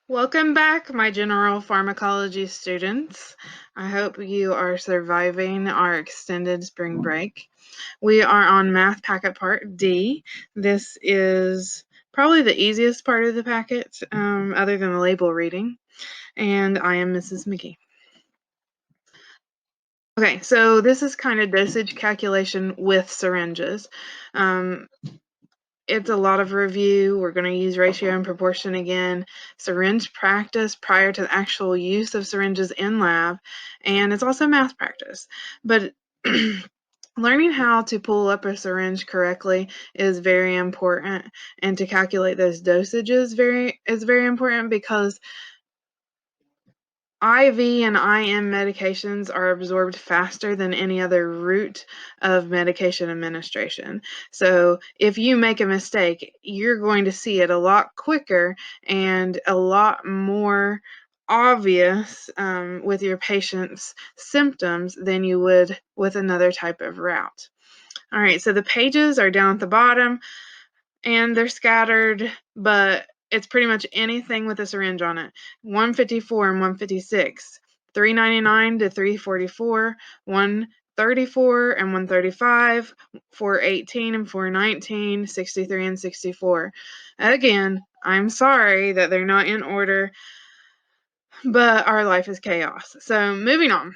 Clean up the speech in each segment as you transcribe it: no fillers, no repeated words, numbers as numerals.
Welcome back, my general pharmacology students. I hope you are surviving our extended spring break. We are on Math Packet Part D. This is probably the easiest part of the packet, other than the label reading, and I am Mrs. McGee. Okay, so this is kind of dosage calculation with syringes. It's a lot of review. We're going to use ratio and proportion again, syringe practice prior to the actual use of syringes in lab, and it's also math practice. But learning how to pull up a syringe correctly is very important, and to calculate those dosages is very important because IV and IM medications are absorbed faster than any other route of medication administration. So if you make a mistake, you're going to see it a lot quicker and a lot more obvious with your patient's symptoms than you would with another type of route. All right, so the pages are down at the bottom and they're scattered, but it's pretty much anything with a syringe on it. 154 and 156, 399 to 344, 134 and 135, 418 and 419, 63 and 64. Again, I'm sorry that they're not in order, but our life is chaos. So moving on.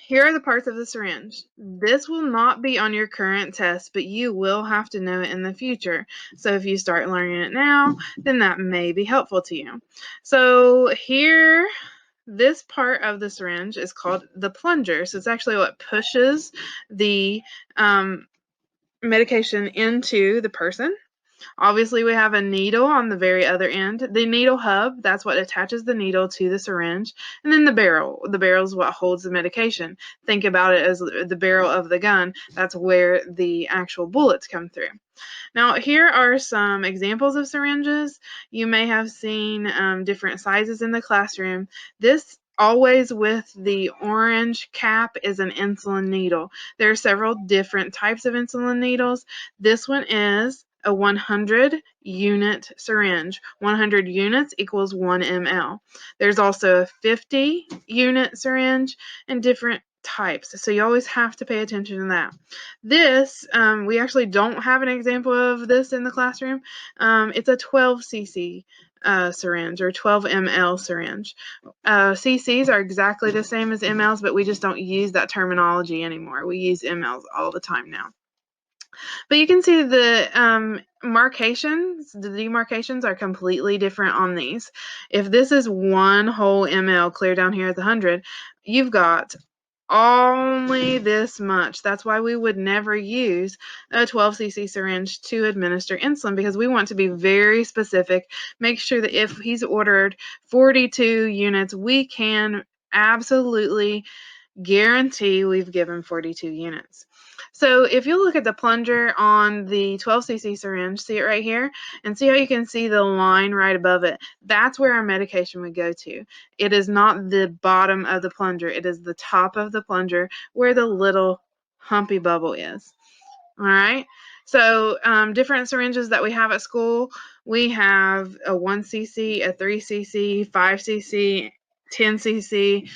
Here are the parts of the syringe. This will not be on your current test, but you will have to know it in the future. So if you start learning it now, then that may be helpful to you. So here, this part of the syringe is called the plunger. So it's actually what pushes the medication into the person. Obviously, we have a needle on the very other end. The needle hub, that's what attaches the needle to the syringe. And then the barrel. The barrel is what holds the medication. Think about it as the barrel of the gun. That's where the actual bullets come through. Now, here are some examples of syringes. You may have seen different sizes in the classroom. This always with the orange cap is an insulin needle. There are several different types of insulin needles. This one is a 100 unit syringe. 100 units equals 1 ml. There's also a 50 unit syringe and different types. So you always have to pay attention to that. This, we actually don't have an example of this in the classroom. It's a 12 cc syringe or 12 ml syringe. CCs are exactly the same as mLs, but we just don't use that terminology anymore. We use mLs all the time now. But you can see the markations, the demarcations are completely different on these. If this is one whole ml clear down here at the 100, you've got only this much. That's why we would never use a 12 cc syringe to administer insulin, because we want to be very specific. Make sure that if he's ordered 42 units, we can absolutely guarantee we've given 42 units. So if you look at the plunger on the 12 cc syringe, see it right here, and see how you can see the line right above it. That's where our medication would go to. It is not the bottom of the plunger. It is the top of the plunger where the little humpy bubble is. All right. So different syringes that we have at school, we have a 1 cc, a 3 cc, 5 cc, 10 cc,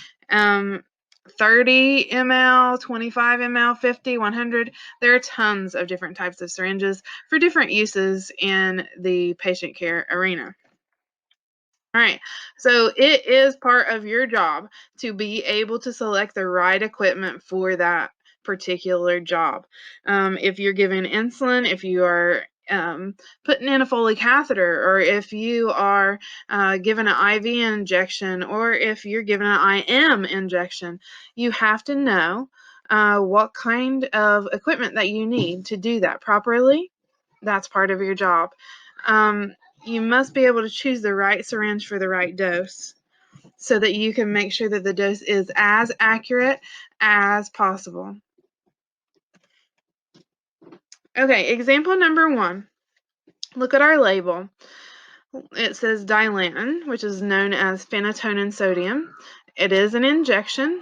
30 ml, 25 ml, 50, 100. There are tons of different types of syringes for different uses in the patient care arena. All right, so it is part of your job to be able to select the right equipment for that particular job. If you're giving insulin, if you are putting in a Foley catheter, or if you are given an IV injection, or if you're given an IM injection, you have to know what kind of equipment that you need to do that properly. That's part of your job. You must be able to choose the right syringe for the right dose so that you can make sure that the dose is as accurate as possible. Okay, example number 1. Look at our label. It says Dilantin, which is known as phenytonin sodium. It is an injection.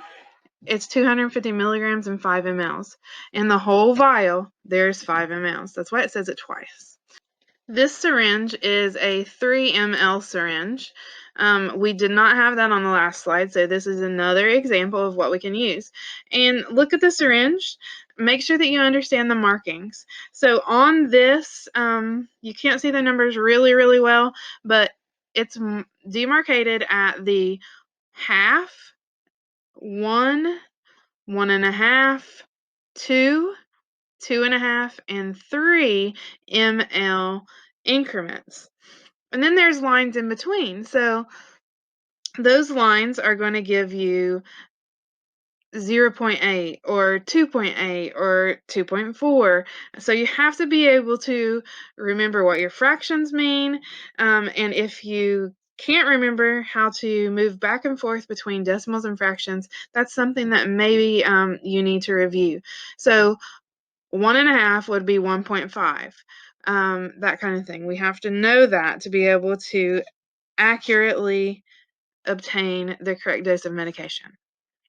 It's 250 milligrams and 5 mLs. In the whole vial, there's 5 mLs. That's why it says it twice. This syringe is a 3 ml syringe. We did not have that on the last slide, so this is another example of what we can use. And look at the syringe. Make sure that you understand the markings. So on this, you can't see the numbers really, really well, but it's demarcated at the half, 1, 1.5, 2, 2.5, and 3 ml increments. And then there's lines in between. So those lines are going to give you 0.8 or 2.8 or 2.4. So you have to be able to remember what your fractions mean. And if you can't remember how to move back and forth between decimals and fractions, that's something that maybe you need to review. So 1.5 would be 1.5, that kind of thing. We have to know that to be able to accurately obtain the correct dose of medication.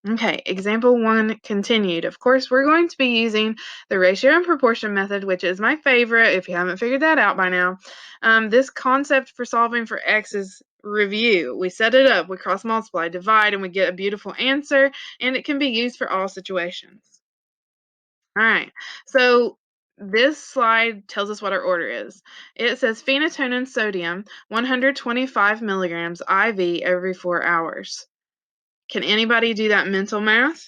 Okay, example 1 continued. Of course, we're going to be using the ratio and proportion method, which is my favorite if you haven't figured that out by now. This concept for solving for x is review. We set it up, we cross multiply, divide, and we get a beautiful answer, and it can be used for all situations. All right, so this slide tells us what our order is. It says phenatonin sodium, 125 milligrams IV every 4 hours. Can anybody do that mental math?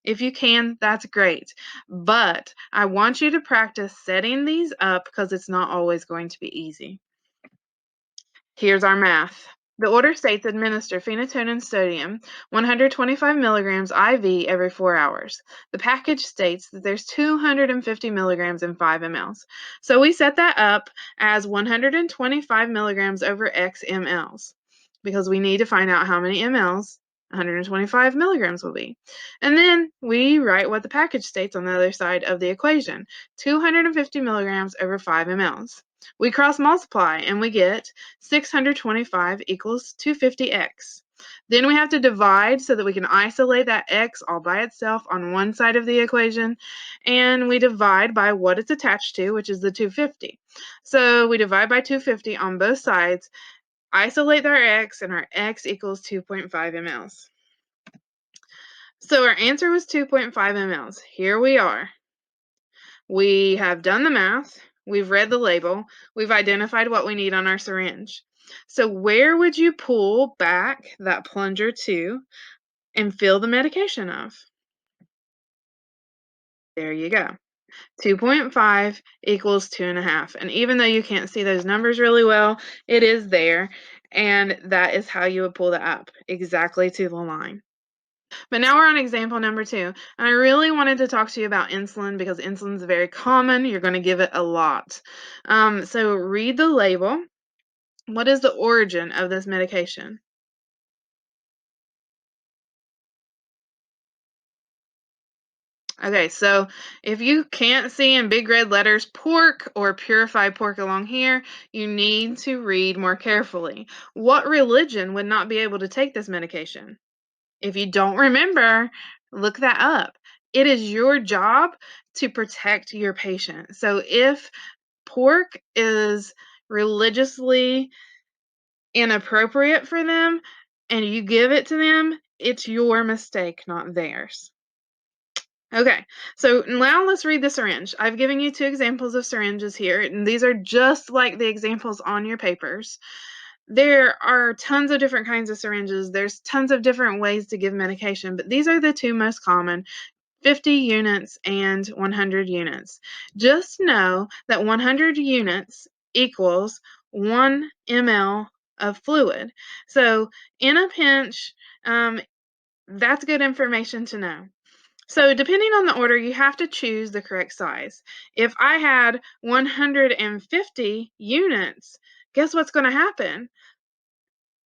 If you can, that's great. But I want you to practice setting these up because it's not always going to be easy. Here's our math. The order states administer phenatonin sodium 125 milligrams IV every 4 hours. The package states that there's 250 milligrams in 5 mLs. So we set that up as 125 milligrams over X mLs because we need to find out how many mLs 125 milligrams will be. And then we write what the package states on the other side of the equation, 250 milligrams over 5 mLs. We cross multiply and we get 625 equals 250x. Then we have to divide so that we can isolate that x all by itself on one side of the equation, and we divide by what it's attached to, which is the 250. So we divide by 250 on both sides, isolate our x, and our x equals 2.5 mLs. So our answer was 2.5 mLs. Here we are. We have done the math, we've read the label, we've identified what we need on our syringe. So where would you pull back that plunger to and fill the medication of? There you go. 2.5 equals 2.5. And even though you can't see those numbers really well, it is there. And that is how you would pull that up, exactly to the line. But now we're on example number 2. And I really wanted to talk to you about insulin because insulin is very common. You're going to give it a lot. So read the label. What is the origin of this medication? Okay, so if you can't see in big red letters pork or purified pork along here, you need to read more carefully. What religion would not be able to take this medication? If you don't remember, look that up. It is your job to protect your patient. So if pork is religiously inappropriate for them and you give it to them, it's your mistake, not theirs. Okay, so now let's read the syringe. I've given you 2 examples of syringes here, and these are just like the examples on your papers. There are tons of different kinds of syringes. There's tons of different ways to give medication, but these are the 2 most common, 50 units and 100 units. Just know that 100 units equals 1 ml of fluid. So in a pinch, that's good information to know. So depending on the order, you have to choose the correct size. If I had 150 units, guess what's going to happen?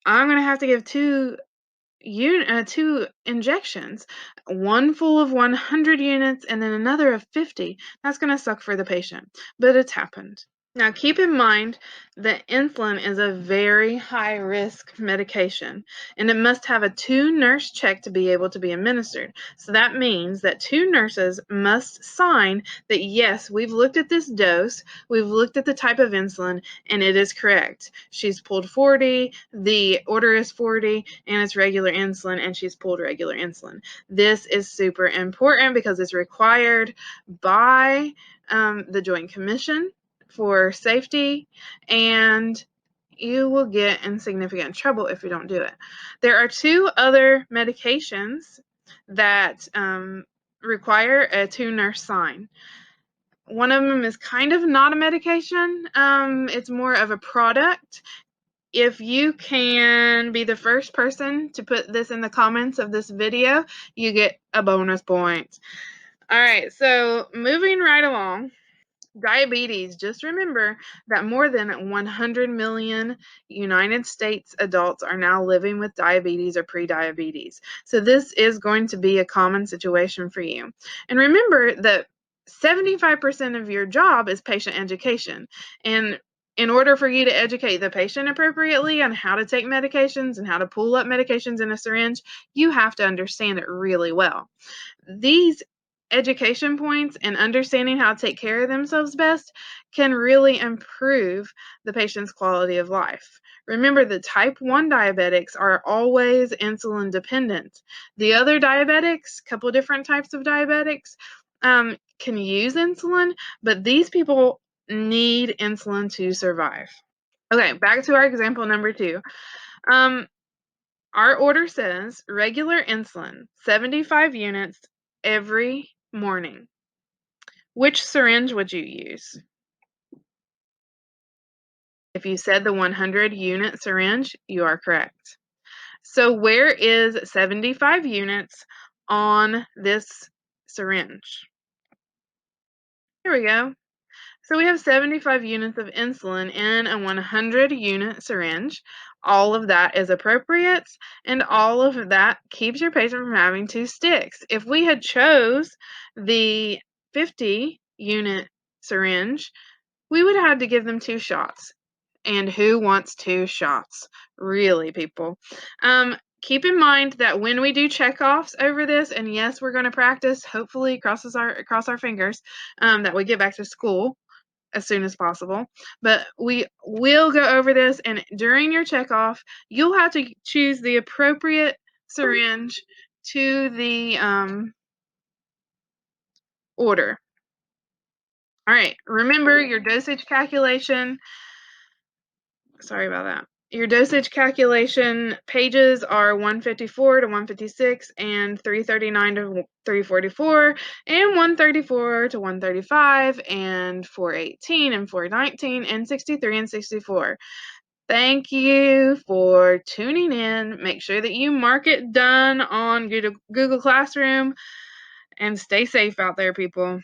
I'm going to have to give 2 injections, one full of 100 units and then another of 50. That's going to suck for the patient, but it's happened. Now, keep in mind that insulin is a very high-risk medication, and it must have a 2-nurse check to be able to be administered. So that means that 2 nurses must sign that, yes, we've looked at this dose, we've looked at the type of insulin, and it is correct. She's pulled 40, the order is 40, and it's regular insulin, and she's pulled regular insulin. This is super important because it's required by the Joint Commission for safety, and you will get in significant trouble if you don't do it. There are 2 other medications that require a 2-nurse sign. One of them is kind of not a medication. It's more of a product. If you can be the first person to put this in the comments of this video, you get a bonus point. All right, so moving right along. Diabetes. Just remember that more than 100 million United States adults are now living with diabetes or prediabetes. So this is going to be a common situation for you. And remember that 75% of your job is patient education. And in order for you to educate the patient appropriately on how to take medications and how to pull up medications in a syringe, you have to understand it really well. These education points and understanding how to take care of themselves best can really improve the patient's quality of life. Remember, the type 1 diabetics are always insulin dependent. The other diabetics, a couple different types of diabetics, can use insulin, but these people need insulin to survive. Okay, back to our example number 2. Our order says regular insulin, 75 units every morning. Which syringe would you use? If you said the 100-unit syringe, you are correct. So where is 75 units on this syringe? Here we go. So we have 75 units of insulin in a 100-unit syringe. All of that is appropriate, and all of that keeps your patient from having 2 sticks. If we had chose the 50-unit syringe, we would have had to give them 2 shots. And who wants 2 shots? Really, people. Keep in mind that when we do checkoffs over this, and yes, we're going to practice, hopefully cross our fingers, that we get back to school as soon as possible. But we will go over this, and during your checkoff, you'll have to choose the appropriate syringe to the order. All right, remember your dosage calculation. Sorry about that. Your dosage calculation pages are 154 to 156 and 339 to 344 and 134 to 135 and 418 and 419 and 63 and 64. Thank you for tuning in. Make sure that you mark it done on Google Classroom, and stay safe out there, people.